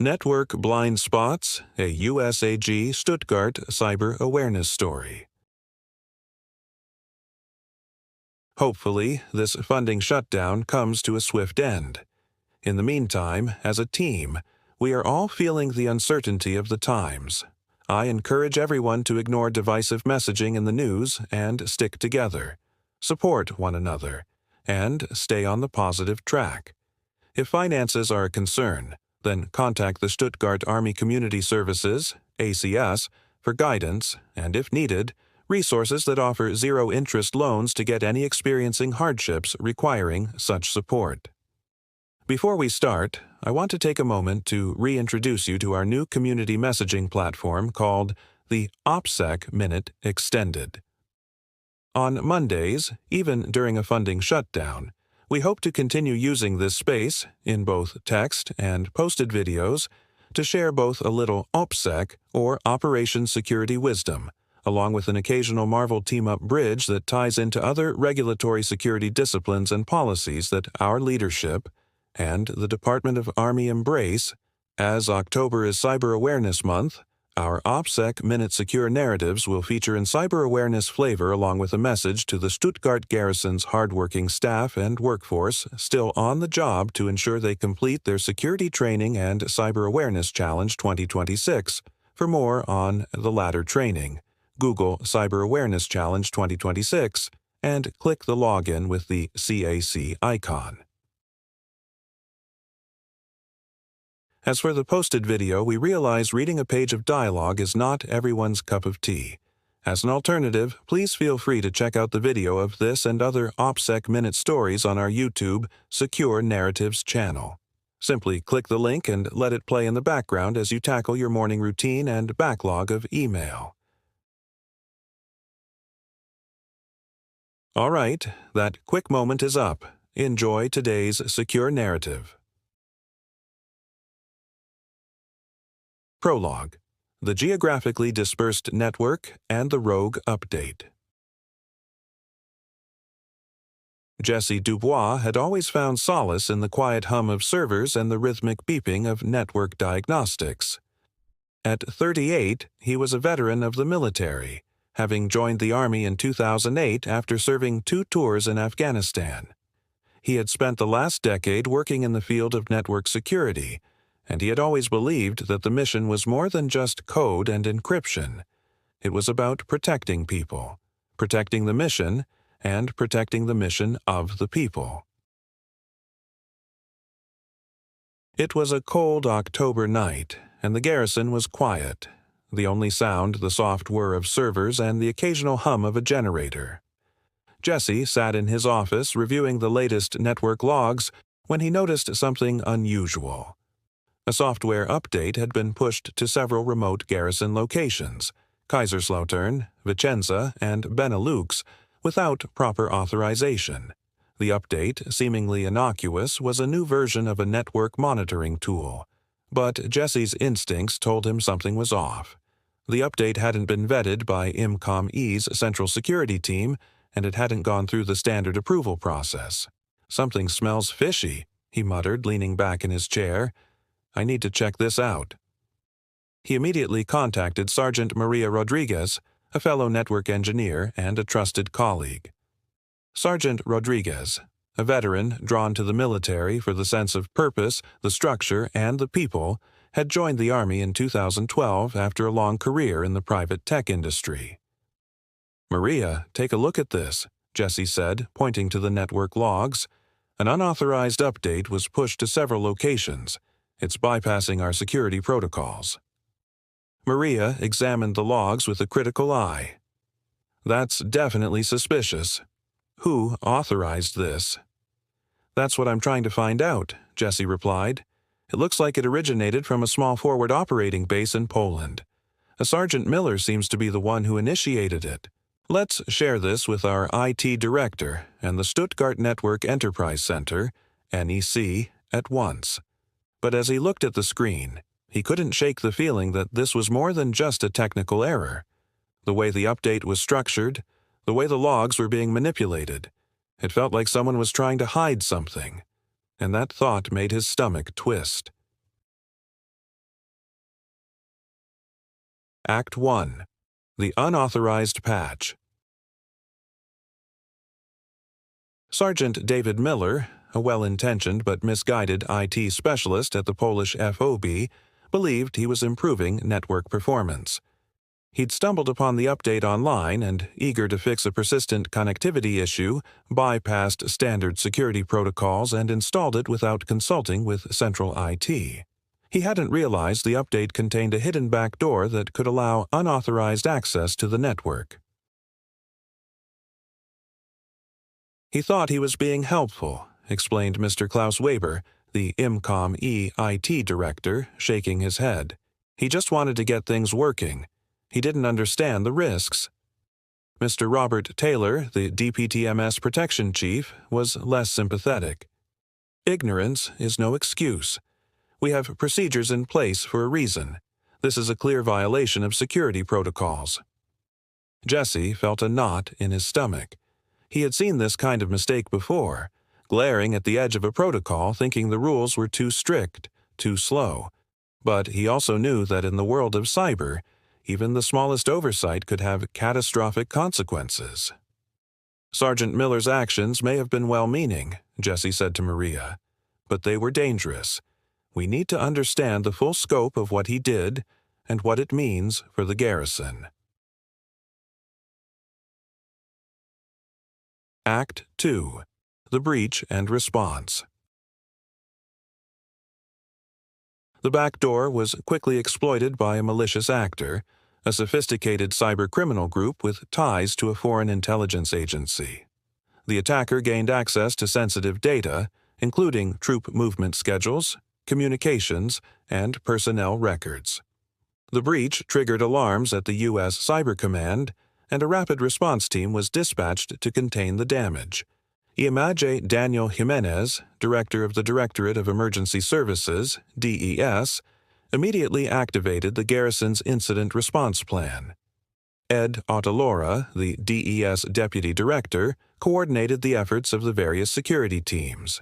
Network Blind Spots, a USAG Stuttgart cyber awareness story. Hopefully, this funding shutdown comes to a swift end. In the meantime, as a team, we are all feeling the uncertainty of the times. I encourage everyone to ignore divisive messaging in the news and stick together, support one another, and stay on the positive track. If finances are a concern, then contact the Stuttgart Army Community Services, ACS, for guidance and, if needed, resources that offer zero-interest loans to get any experiencing hardships requiring such support. Before we start, I want to take a moment to reintroduce you to our new community messaging platform called the OPSEC Minute Extended. On Mondays, even during a funding shutdown, we hope to continue using this space, in both text and posted videos, to share both a little OPSEC or Operation Security wisdom, along with an occasional Marvel team-up bridge that ties into other regulatory security disciplines and policies that our leadership and the Department of Army embrace. As October is Cyber Awareness Month, our OPSEC Minute Secure narratives will feature in cyber awareness flavor along with a message to the Stuttgart garrison's hardworking staff and workforce still on the job to ensure they complete their security training and Cyber Awareness Challenge 2026. For more on the latter training, Google Cyber Awareness Challenge 2026 and click the login with the CAC icon. As for the posted video, we realize reading a page of dialogue is not everyone's cup of tea. As an alternative, please feel free to check out the video of this and other OPSEC Minute stories on our YouTube Secure Narratives channel. Simply click the link and let it play in the background as you tackle your morning routine and backlog of email. All right, that quick moment is up. Enjoy today's secure narrative. Prologue: The Geographically Dispersed Network and the Rogue Update. Jesse Dubois had always found solace in the quiet hum of servers and the rhythmic beeping of network diagnostics. At 38, he was a veteran of the military, having joined the Army in 2008 after serving 2 tours in Afghanistan. He had spent the last decade working in the field of network security, and he had always believed that the mission was more than just code and encryption. It was about protecting people, protecting the mission, and protecting the mission of the people. It was a cold October night, and the garrison was quiet, the only sound the soft whir of servers and the occasional hum of a generator. Jesse sat in his office reviewing the latest network logs when he noticed something unusual. A software update had been pushed to several remote garrison locations, Kaiserslautern, Vicenza, and Benelux, without proper authorization. The update, seemingly innocuous, was a new version of a network monitoring tool. But Jesse's instincts told him something was off. The update hadn't been vetted by IMCOM-E's Central Security Team, and it hadn't gone through the standard approval process. "Something smells fishy," he muttered, leaning back in his chair. "I need to check this out." He immediately contacted Sergeant Maria Rodriguez, a fellow network engineer and a trusted colleague. Sergeant Rodriguez, a veteran drawn to the military for the sense of purpose, the structure, and the people, had joined the Army in 2012 after a long career in the private tech industry. "Maria, take a look at this," Jesse said, pointing to the network logs. "An unauthorized update was pushed to several locations. It's bypassing our security protocols." Maria examined the logs with a critical eye. "That's definitely suspicious. Who authorized this?" "That's what I'm trying to find out," Jesse replied. "It looks like it originated from a small forward operating base in Poland. A Sergeant Miller seems to be the one who initiated it. Let's share this with our IT director and the Stuttgart Network Enterprise Center, NEC, at once." But as he looked at the screen, he couldn't shake the feeling that this was more than just a technical error. The way the update was structured, the way the logs were being manipulated, it felt like someone was trying to hide something, and that thought made his stomach twist. Act 1. The Unauthorized Patch. Sergeant David Miller, a well-intentioned but misguided IT specialist at the Polish FOB, believed he was improving network performance. He'd stumbled upon the update online and, eager to fix a persistent connectivity issue, bypassed standard security protocols and installed it without consulting with central IT. He hadn't realized the update contained a hidden backdoor that could allow unauthorized access to the network. He thought he was being helpful, explained Mr. Klaus Weber, the IMCOM-E IT director, shaking his head. He just wanted to get things working. He didn't understand the risks. Mr. Robert Taylor, the DPTMS protection chief, was less sympathetic. Ignorance is no excuse. We have procedures in place for a reason. This is a clear violation of security protocols. Jesse felt a knot in his stomach. He had seen this kind of mistake before, glaring at the edge of a protocol thinking the rules were too strict, too slow. But he also knew that in the world of cyber, even the smallest oversight could have catastrophic consequences. Sergeant Miller's actions may have been well-meaning, Jesse said to Maria, but they were dangerous. We need to understand the full scope of what he did and what it means for the garrison. Act 2. The Breach and Response. The backdoor was quickly exploited by a malicious actor, a sophisticated cybercriminal group with ties to a foreign intelligence agency. The attacker gained access to sensitive data, including troop movement schedules, communications, and personnel records. The breach triggered alarms at the U.S. Cyber Command, and a rapid response team was dispatched to contain the damage. Image Daniel Jimenez, director of the Directorate of Emergency Services, DES, immediately activated the garrison's incident response plan. Ed Ottalora, the DES deputy director, coordinated the efforts of the various security teams.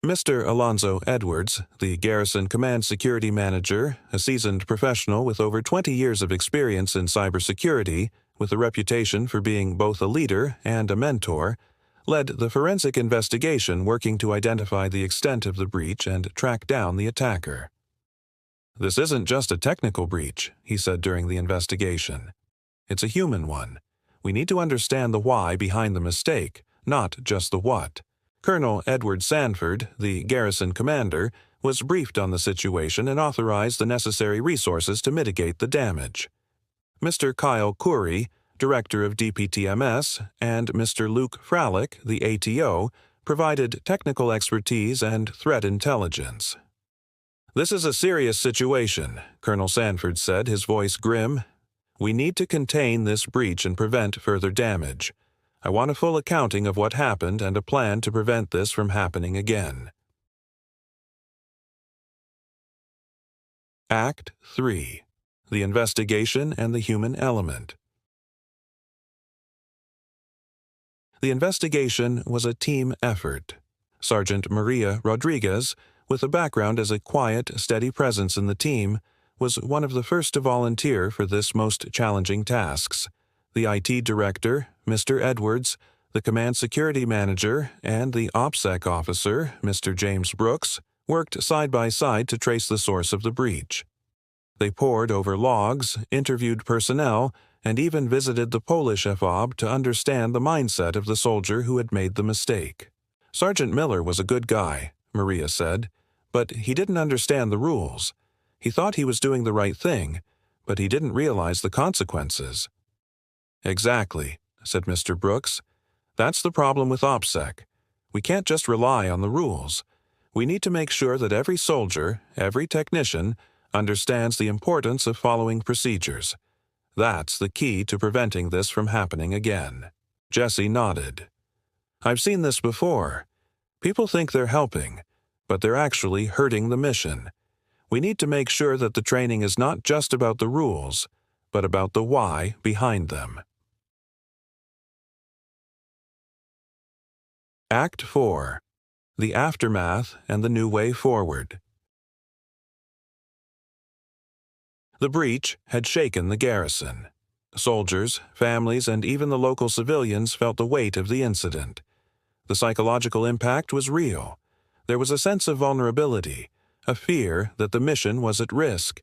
Mr. Alonzo Edwards, the garrison command security manager, a seasoned professional with over 20 years of experience in cybersecurity, with a reputation for being both a leader and a mentor, led the forensic investigation working to identify the extent of the breach and track down the attacker. "This isn't just a technical breach," he said during the investigation. "It's a human one. We need to understand the why behind the mistake, not just the what." Colonel Edward Sanford, the garrison commander, was briefed on the situation and authorized the necessary resources to mitigate the damage. Mr. Kyle Curry, director of DPTMS, and Mr. Luke Fralick, the ATO, provided technical expertise and threat intelligence. "This is a serious situation," Colonel Sanford said, his voice grim. "We need to contain this breach and prevent further damage. I want a full accounting of what happened and a plan to prevent this from happening again." Act 3. The Investigation and the Human Element. The investigation was a team effort. Sergeant Maria Rodriguez, with a background as a quiet, steady presence in the team, was one of the first to volunteer for this most challenging tasks. The IT director, Mr. Edwards, the command security manager, and the OPSEC officer, Mr. James Brooks, worked side by side to trace the source of the breach. They pored over logs, interviewed personnel, and even visited the Polish FOB to understand the mindset of the soldier who had made the mistake. Sergeant Miller was a good guy, Maria said, but he didn't understand the rules. He thought he was doing the right thing, but he didn't realize the consequences. "Exactly," said Mr. Brooks. "That's the problem with OPSEC. We can't just rely on the rules. We need to make sure that every soldier, every technician, understands the importance of following procedures. That's the key to preventing this from happening again." Jesse nodded. "I've seen this before. People think they're helping, but they're actually hurting the mission. We need to make sure that the training is not just about the rules, but about the why behind them." Act 4. The Aftermath and the New Way Forward. The breach had shaken the garrison. Soldiers, families, and even the local civilians felt the weight of the incident. The psychological impact was real. There was a sense of vulnerability, a fear that the mission was at risk.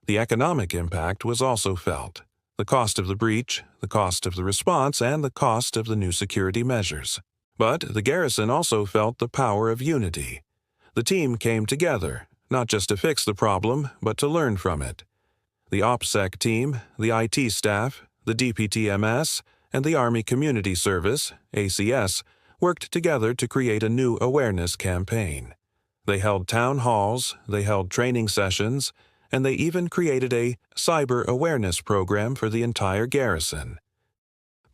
The economic impact was also felt. The cost of the breach, the cost of the response, and the cost of the new security measures. But the garrison also felt the power of unity. The team came together, not just to fix the problem, but to learn from it. The OPSEC team, the IT staff, the DPTMS, and the Army Community Service, ACS, worked together to create a new awareness campaign. They held town halls, they held training sessions, and they even created a cyber awareness program for the entire garrison.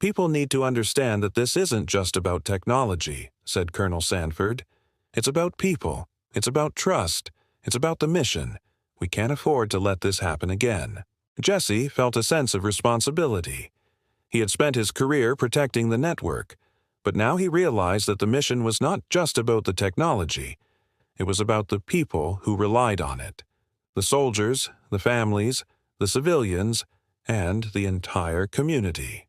"People need to understand that this isn't just about technology," said Colonel Sanford. "It's about people. It's about trust. It's about the mission. We can't afford to let this happen again." Jesse felt a sense of responsibility. He had spent his career protecting the network, but now he realized that the mission was not just about the technology. It was about the people who relied on it. The soldiers, the families, the civilians, and the entire community.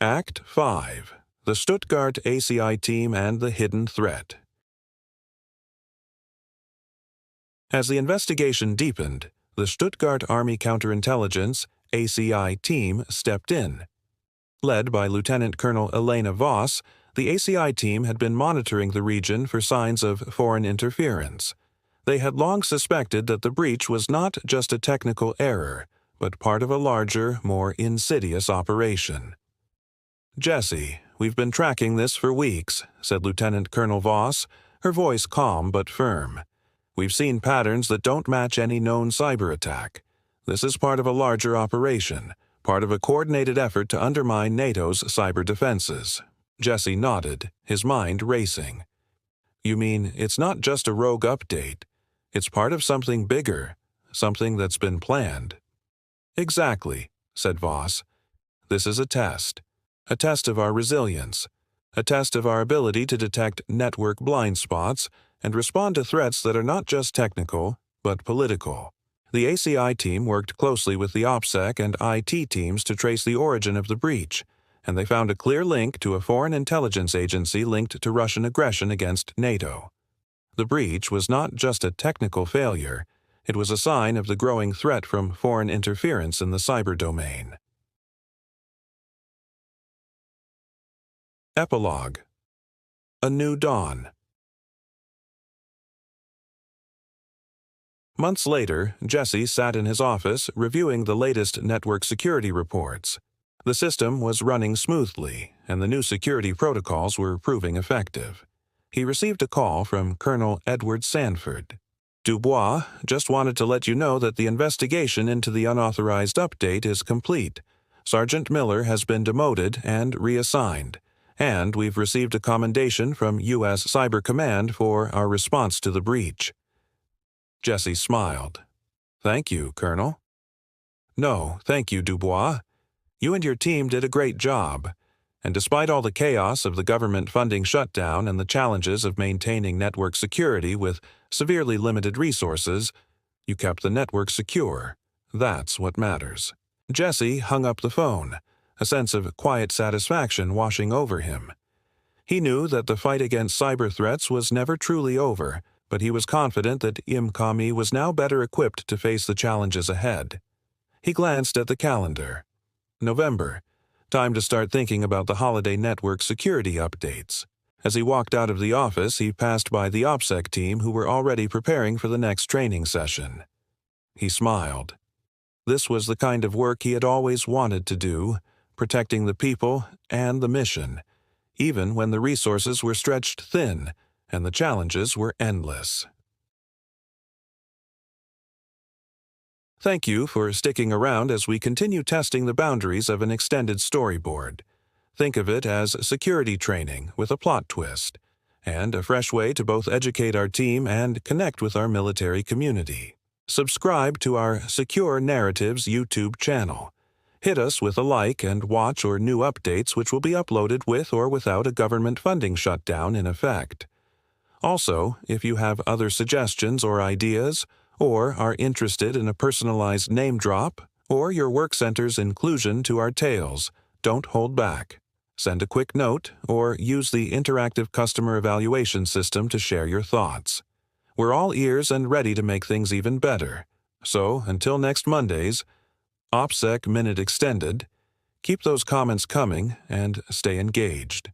Act 5. The Stuttgart ACI Team and the Hidden Threat. As the investigation deepened, the Stuttgart Army Counterintelligence ACI team stepped in. Led by Lieutenant Colonel Elena Voss, the ACI team had been monitoring the region for signs of foreign interference. They had long suspected that the breach was not just a technical error, but part of a larger, more insidious operation. "Jesse, we've been tracking this for weeks," said Lieutenant Colonel Voss, her voice calm but firm. "We've seen patterns that don't match any known cyber attack. This is part of a larger operation, part of a coordinated effort to undermine NATO's cyber defenses." Jesse nodded, his mind racing. "You mean it's not just a rogue update? It's part of something bigger, something that's been planned?" "Exactly," said Voss. "This is a test of our resilience, a test of our ability to detect network blind spots and respond to threats that are not just technical, but political." The ACI team worked closely with the OPSEC and IT teams to trace the origin of the breach, and they found a clear link to a foreign intelligence agency linked to Russian aggression against NATO. The breach was not just a technical failure, it was a sign of the growing threat from foreign interference in the cyber domain. Epilogue. A New Dawn. Months later, Jesse sat in his office reviewing the latest network security reports. The system was running smoothly, and the new security protocols were proving effective. He received a call from Colonel Edward Sanford. "Dubois, just wanted to let you know that the investigation into the unauthorized update is complete. Sergeant Miller has been demoted and reassigned, and we've received a commendation from U.S. Cyber Command for our response to the breach." Jesse smiled. "Thank you, Colonel." "No, thank you, Dubois. You and your team did a great job, and despite all the chaos of the government funding shutdown and the challenges of maintaining network security with severely limited resources, you kept the network secure. That's what matters." Jesse hung up the phone, a sense of quiet satisfaction washing over him. He knew that the fight against cyber threats was never truly over, but he was confident that IMCOMI was now better equipped to face the challenges ahead. He glanced at the calendar. November. Time to start thinking about the holiday network security updates. As he walked out of the office, he passed by the OPSEC team who were already preparing for the next training session. He smiled. This was the kind of work he had always wanted to do, protecting the people and the mission, even when the resources were stretched thin and the challenges were endless. Thank you for sticking around as we continue testing the boundaries of an extended storyboard. Think of it as security training with a plot twist, and a fresh way to both educate our team and connect with our military community. Subscribe to our Secure Narratives YouTube channel. Hit us with a like and watch our new updates, which will be uploaded with or without a government funding shutdown in effect. Also, if you have other suggestions or ideas, or are interested in a personalized name drop or your work center's inclusion to our tales, don't hold back. Send a quick note or use the interactive customer evaluation system to share your thoughts. We're all ears and ready to make things even better. So, until next Monday's OPSEC Minute Extended, keep those comments coming and stay engaged.